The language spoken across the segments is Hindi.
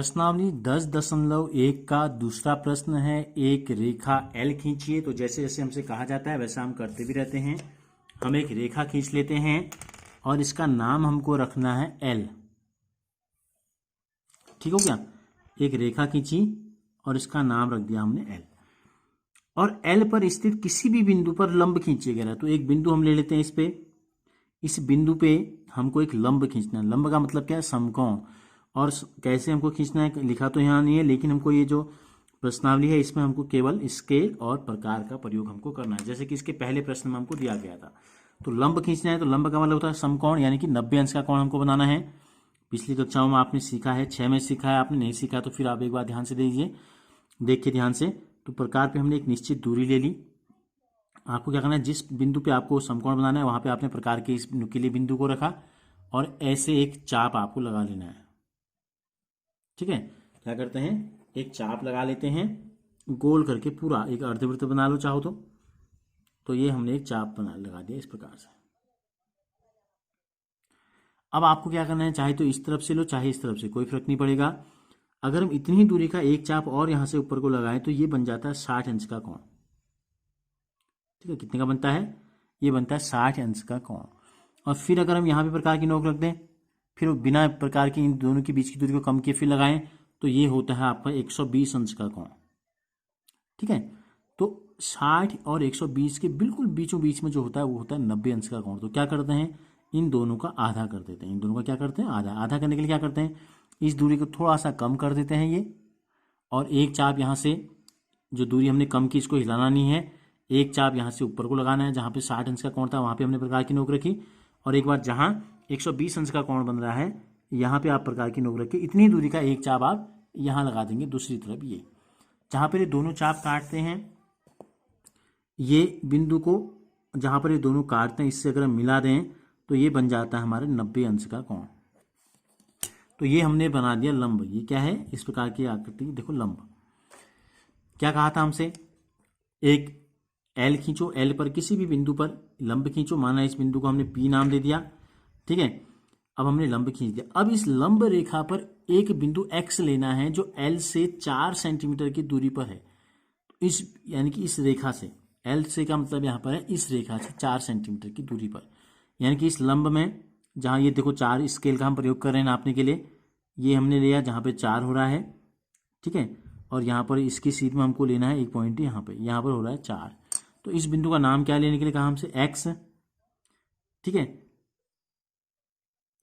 प्रश्नावली 10.1 का दूसरा प्रश्न है, एक रेखा L खींचिए। तो जैसे जैसे हमसे कहा जाता है वैसा हम करते भी रहते हैं। हम एक रेखा खींच लेते हैं और इसका नाम हमको रखना है L। ठीक हो गया, एक रेखा खींची और इसका नाम रख दिया हमने L। और L पर स्थित किसी भी बिंदु पर लंब खींचिए गया। तो एक बिंदु हम ले लेते हैं इस पे, इस बिंदु पे हमको एक लंब खींचना है। लंब का मतलब क्या है? समकोण। और कैसे हमको खींचना है लिखा तो यहाँ नहीं है, लेकिन हमको ये जो प्रश्नावली है इसमें हमको केवल स्केल और प्रकार का प्रयोग हमको करना है, जैसे कि इसके पहले प्रश्न में हमको दिया गया था। तो लंब खींचना है, तो लंब का मतलब होता है समकोण, यानी कि 90 अंश का कोण हमको बनाना है। पिछली कक्षाओं में आपने सीखा है, 6 में सीखा है, आपने नहीं सीखा तो फिर आप एक बार ध्यान से देखिए ध्यान से। तो प्रकार पे हमने एक निश्चित दूरी ले ली। आपको क्या करना है, जिस बिंदु पे आपको समकोण बनाना है वहां पे आपने प्रकार के इस नुकीले बिंदु को रखा और ऐसे एक चाप आपको लगा लेना है। ठीक है, क्या करते हैं, एक चाप लगा लेते हैं गोल करके, पूरा एक अर्धवृत्त बना लो चाहो तो ये हमने एक चाप लगा दिया इस प्रकार से। अब आपको क्या करना है, चाहे तो इस तरफ से लो चाहे इस तरफ से, कोई फर्क नहीं पड़ेगा। अगर हम इतनी ही दूरी का एक चाप और यहां से ऊपर को लगाएं तो ये बन जाता है 60 अंश का कोण। ठीक है, कितने का बनता है? ये बनता है 60 अंश का कोण। और फिर अगर हम यहाँ पे प्रकार की नोक रख दें, फिर बिना प्रकार की इन दोनों के बीच की दूरी को कम किए फिर लगाएं तो ये होता है आपका 120 अंश का कोण। ठीक है, तो 60 और 120 के बिल्कुल बीचों बीच में जो होता है वो होता है 90 अंश का कोण। तो क्या करते हैं, इन दोनों का आधा कर देते हैं। इन दोनों का क्या करते हैं, आधा। आधा करने के लिए क्या करते हैं, इस दूरी को थोड़ा सा कम कर देते हैं ये, और एक चाप यहाँ से जो दूरी हमने कम की इसको हिलाना नहीं है, एक चाप यहाँ से ऊपर को लगाना है। जहाँ पे 60 अंश का कोण था वहाँ पे हमने प्रकार की नोक रखी, और एक बार जहाँ 120 अंश का कोण बन रहा है यहाँ पे आप प्रकार की नोक रखी, इतनी दूरी का एक चाप आप यहाँ लगा देंगे दूसरी तरफ। ये जहाँ पर ये दोनों चाप काटते हैं, ये बिंदु को जहाँ पर ये दोनों काटते हैं इससे अगर हम मिला दें तो ये बन जाता है हमारे 90 अंश का कोण। तो ये हमने बना दिया लंब। ये क्या है, इस प्रकार की आकृति, देखो लंब। क्या कहा था हमसे, एक L खींचो, L पर किसी भी बिंदु पर लंब खींचो। माना इस बिंदु को हमने P नाम दे दिया। ठीक है, अब हमने लंब खींच दिया। अब इस लंब रेखा पर एक बिंदु X लेना है जो L से 4 सेंटीमीटर की दूरी पर है। इस यानी कि इस रेखा से, L से का मतलब यहाँ पर है इस रेखा से 4 सेंटीमीटर की दूरी पर, यानी कि इस लंब में जहाँ ये देखो 4 स्केल का हम प्रयोग कर रहे हैं नापने के लिए, ये हमने लिया जहाँ पे 4 हो रहा है। ठीक है, और यहाँ पर इसकी सीध में हमको लेना है एक पॉइंट, यहाँ पर हो रहा है 4। तो इस बिंदु का नाम क्या लेने के लिए कहा हमसे, X। ठीक है,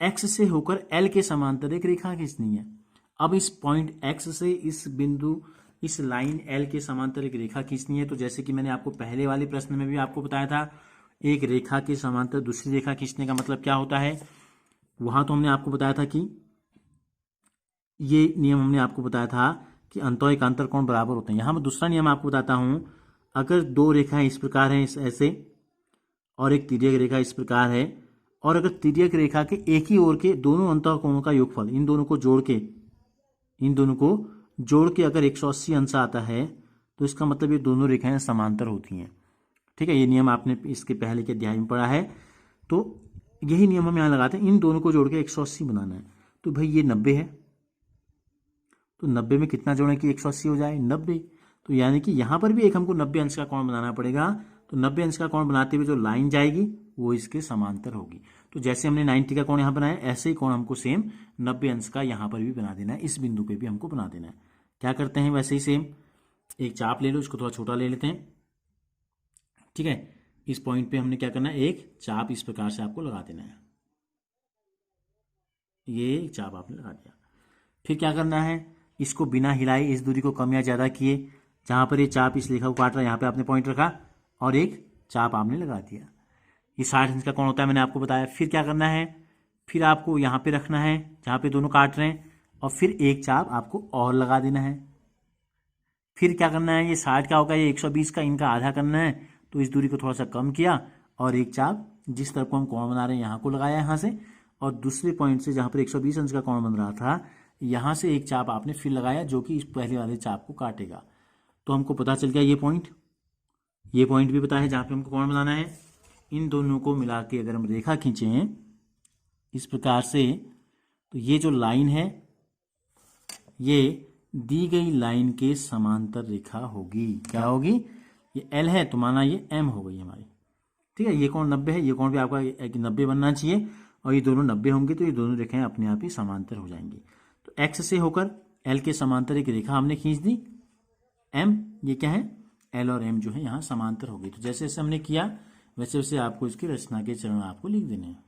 X से होकर L के समांतर एक रेखा खींचनी है। अब इस पॉइंट X से इस बिंदु, इस लाइन L के समांतर एक रेखा खींचनी है। तो जैसे कि मैंने आपको पहले वाले प्रश्न में भी आपको बताया था, एक रेखा के समांतर दूसरी रेखा खींचने का मतलब क्या होता है। वहां तो हमने आपको बताया था कि ये नियम हमने आपको बताया था कि अंतः एकांतर कोण बराबर होते हैं। यहां मैं दूसरा नियम आपको बताता हूं, अगर दो रेखाएं इस प्रकार हैं ऐसे, और एक तिर्यक रेखा इस प्रकार है, और अगर तिर्यक रेखा के एक ही ओर के दोनों अंतः कोणों का योगफल, इन दोनों को जोड़ के अगर 180 अंश आता है तो इसका मतलब ये दोनों रेखाएं समांतर होती हैं। ठीक है, ये नियम आपने इसके पहले के अध्याय में पढ़ा है। तो यही नियम हम यहाँ लगाते हैं, इन दोनों को जोड़ के 180 बनाना है। तो भाई ये 90 है, तो 90 में कितना जोड़ें कि 180 हो जाए, 90। तो यानी कि यहाँ पर भी एक हमको 90 अंश का कोण बनाना पड़ेगा। तो 90 अंश का कोण बनाते हुए जो लाइन जाएगी वो इसके समांतर होगी। तो जैसे हमने 90 का कोण यहाँ बनाया, ऐसे ही कोण हमको सेम 90 अंश का यहाँ पर भी बना देना है, इस बिंदु पे भी हमको बना देना है। क्या करते हैं, वैसे ही सेम एक चाप ले लो, इसको थोड़ा छोटा ले लेते हैं। ठीक है, इस पॉइंट पे हमने क्या करना है, एक चाप इस प्रकार से आपको लगा देना है। ये चाप आपने लगा दिया। फिर क्या करना है, इसको बिना हिलाए इस दूरी को कम या ज्यादा किए, जहां पर ये चाप इस रेखा को काट रहा है यहाँ पे आपने पॉइंट रखा और एक चाप आपने लगा दिया। ये 60 अंश का कोण होता है, मैंने आपको बताया। फिर क्या करना है, फिर आपको यहाँ पे रखना है जहाँ पे दोनों काट रहे हैं, और फिर एक चाप आपको और लगा देना है। फिर क्या करना है, ये 60 का होगा, ये 120 का, इनका आधा करना है। तो इस दूरी को थोड़ा सा कम किया और एक चाप जिस तरफ को हम कोण बना रहे हैं यहाँ को लगाया यहाँ से, और दूसरे पॉइंट से जहाँ पर 120 अंश का कोण बन रहा था यहाँ से एक चाप आपने फिर लगाया जो कि इस पहले वाले चाप को काटेगा। तो हमको पता चल गया ये पॉइंट भी पता है जहाँ पे हमको कोण बनाना है। इन दोनों को मिला के अगर हम रेखा खींचें इस प्रकार से, तो ये जो लाइन है ये दी गई लाइन के समांतर रेखा होगी। क्या होगी? ये एल है तो माना ये एम हो गई हमारी। ठीक है, ये कोण 90 है, ये कोण भी आपका 90 बनना चाहिए और ये दोनों 90 होंगे तो ये दोनों रेखाएं अपने आप ही समांतर हो जाएंगी। तो एक्स से होकर एल के समांतर एक रेखा हमने खींच दी एम, ये क्या है? एल और एम जो है यहाँ समांतर हो गई। तो जैसे जैसे हमने किया वैसे वैसे आपको इसकी रचना के चरण आपको लिख देने हैं।